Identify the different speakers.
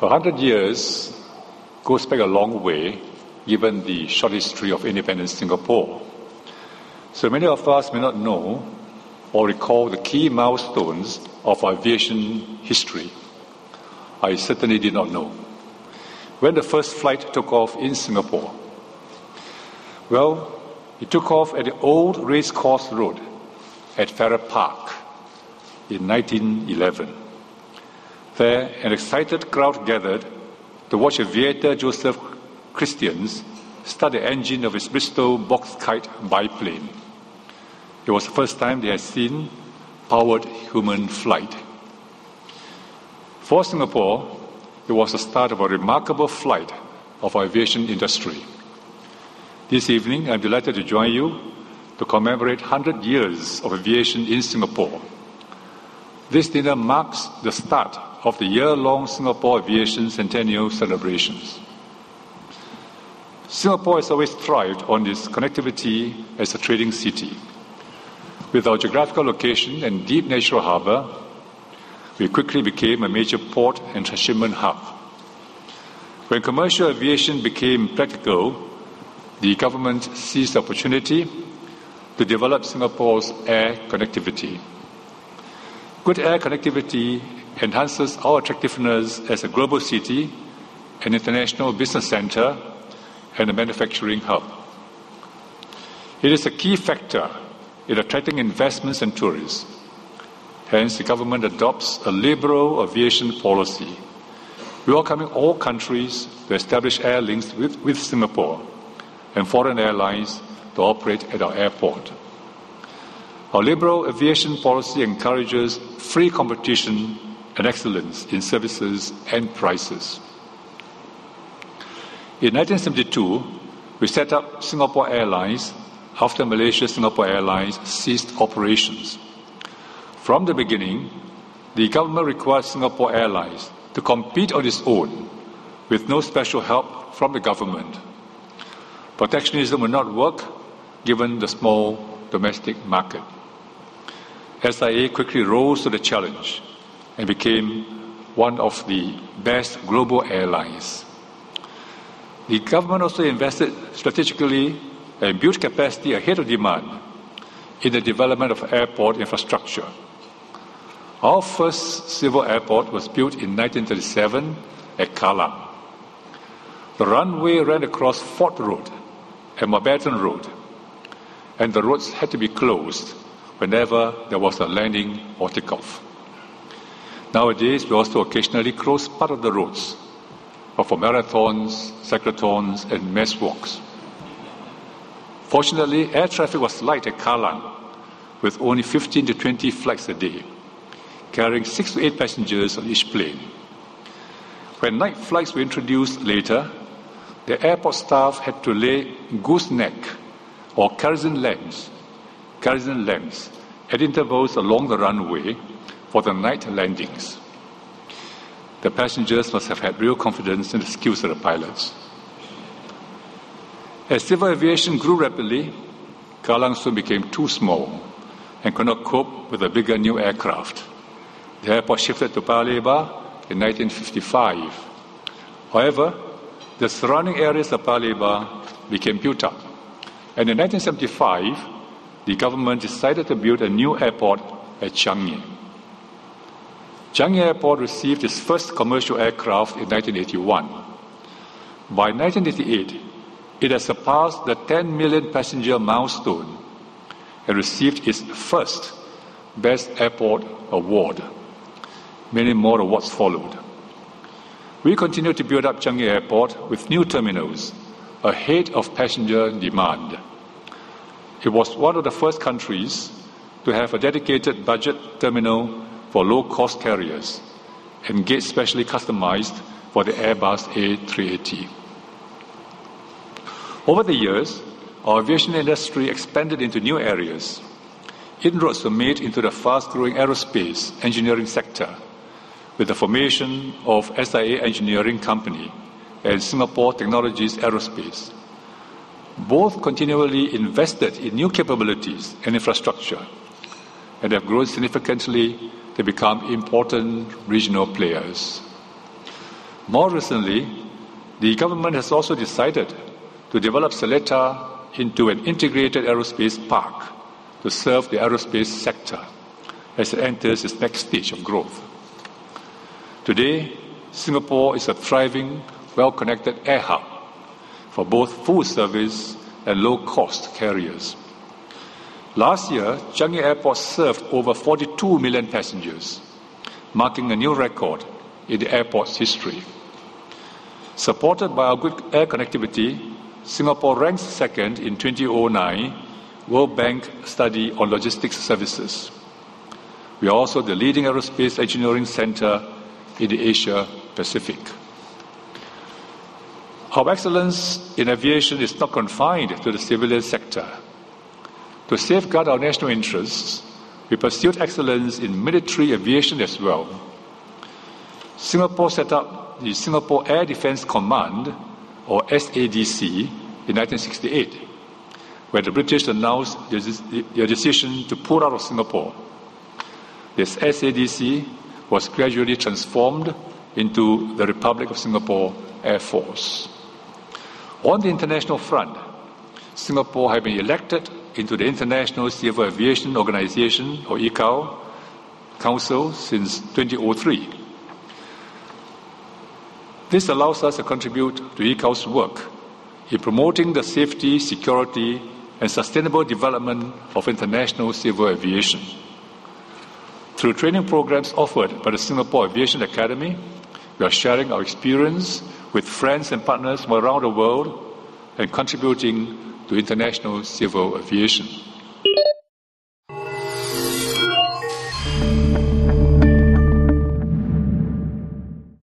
Speaker 1: 100 years goes back a long way, given the short history of independent Singapore. So many of us may not know or recall the key milestones of aviation history. I certainly did not know. When the first flight took off in Singapore? Well, it took off at the old Racecourse Road at Farrer Park in 1911. There, an excited crowd gathered to watch aviator Joseph Christians start the engine of his Bristol box kite biplane. It was the first time they had seen powered human flight. For Singapore, it was the start of a remarkable flight of our aviation industry. This evening, I'm delighted to join you to commemorate 100 years of aviation in Singapore. This dinner marks the start of the year-long Singapore Aviation Centennial celebrations. Singapore has always thrived on its connectivity as a trading city. With our geographical location and deep natural harbour, we quickly became a major port and transshipment hub. When commercial aviation became practical, the government seized the opportunity to develop Singapore's air connectivity. Good air connectivity enhances our attractiveness as a global city, an international business centre, and a manufacturing hub. It is a key factor in attracting investments and tourists. Hence, the government adopts a liberal aviation policy, welcoming all countries to establish air links with Singapore and foreign airlines to operate at our airport. Our liberal aviation policy encourages free competition and excellence in services and prices. In 1972, we set up Singapore Airlines after Malaysia-Singapore Airlines ceased operations. From the beginning, the government required Singapore Airlines to compete on its own with no special help from the government. Protectionism would not work given the small domestic market. SIA quickly rose to the challenge and became one of the best global airlines. The government also invested strategically and built capacity ahead of demand in the development of airport infrastructure. Our first civil airport was built in 1937 at Kallang. The runway ran across Fort Road and Mountbatten Road, and the roads had to be closed whenever there was a landing or takeoff. Nowadays, we also occasionally close part of the roads, but for marathons, cyclothons, and mass walks. Fortunately, air traffic was light at Kallang, with only 15 to 20 flights a day, carrying 6 to 8 passengers on each plane. When night flights were introduced later, the airport staff had to lay gooseneck or kerosene lamps at intervals along the runway for the night landings. The passengers must have had real confidence in the skills of the pilots. As civil aviation grew rapidly, Kallang soon became too small and could not cope with a bigger new aircraft. The airport shifted to Paya Lebar in 1955. However, the surrounding areas of Paya Lebar became built up, and in 1975, the government decided to build a new airport at Changi. Changi Airport received its first commercial aircraft in 1981. By 1988, it has surpassed the 10 million passenger milestone and received its first Best Airport Award. Many more awards followed. We continue to build up Changi Airport with new terminals ahead of passenger demand. It was one of the first countries to have a dedicated budget terminal for low-cost carriers and gates specially customized for the Airbus A380. Over the years, our aviation industry expanded into new areas. Inroads were made into the fast-growing aerospace engineering sector with the formation of SIA Engineering Company and Singapore Technologies Aerospace. Both continually invested in new capabilities and infrastructure and have grown significantly to become important regional players. More recently, the government has also decided to develop Seletar into an integrated aerospace park to serve the aerospace sector as it enters its next stage of growth. Today, Singapore is a thriving, well-connected air hub for both full-service and low-cost carriers. Last year, Changi Airport served over 42 million passengers, marking a new record in the airport's history. Supported by our good air connectivity, Singapore ranks second in 2009 World Bank study on logistics services. We are also the leading aerospace engineering center in the Asia Pacific. Our excellence in aviation is not confined to the civilian sector. To safeguard our national interests, we pursued excellence in military aviation as well. Singapore set up the Singapore Air Defence Command, or SADC, in 1968, where the British announced their decision to pull out of Singapore. This SADC was gradually transformed into the Republic of Singapore Air Force. On the international front, Singapore has been elected into the International Civil Aviation Organization, or ICAO, Council since 2003. This allows us to contribute to ICAO's work in promoting the safety, security, and sustainable development of international civil aviation. Through training programs offered by the Singapore Aviation Academy, we are sharing our experience with friends and partners from around the world and contributing to international civil aviation.